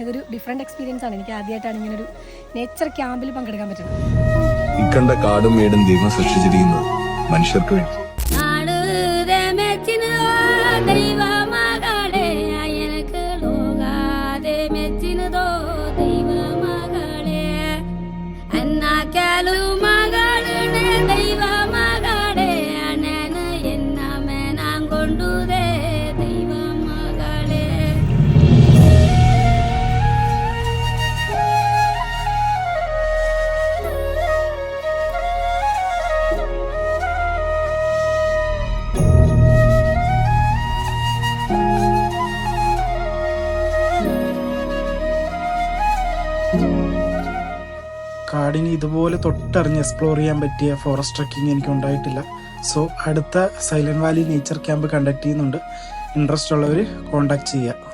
ഇതൊരു different experience ആണ്. എനിക്ക് ആദ്യമായിട്ടാണ് ഇങ്ങനൊരു നേച്ചർ ക്യാമ്പിൽ പങ്കെടുക്കാൻ പറ്റുന്നത്. ഇക്കണ്ട കാടും മേടും ദൈവം സൃഷ്ടിച്ചിരിക്കുന്നത് മനുഷ്യർക്ക് വേണ്ടി. കാടിന് ഇതുപോലെ തൊട്ടറിഞ്ഞ് എക്സ്പ്ലോർ ചെയ്യാൻ പറ്റിയ ഫോറസ്റ്റ് ട്രക്കിംഗ് എനിക്ക് ഉണ്ടായിട്ടില്ല. സോ അടുത്ത silent Valley nature camp conduct ചെയ്യുന്നുണ്ട്. ഇൻട്രസ്റ്റ് ഉള്ളവർ കോൺടാക്ട് ചെയ്യുക.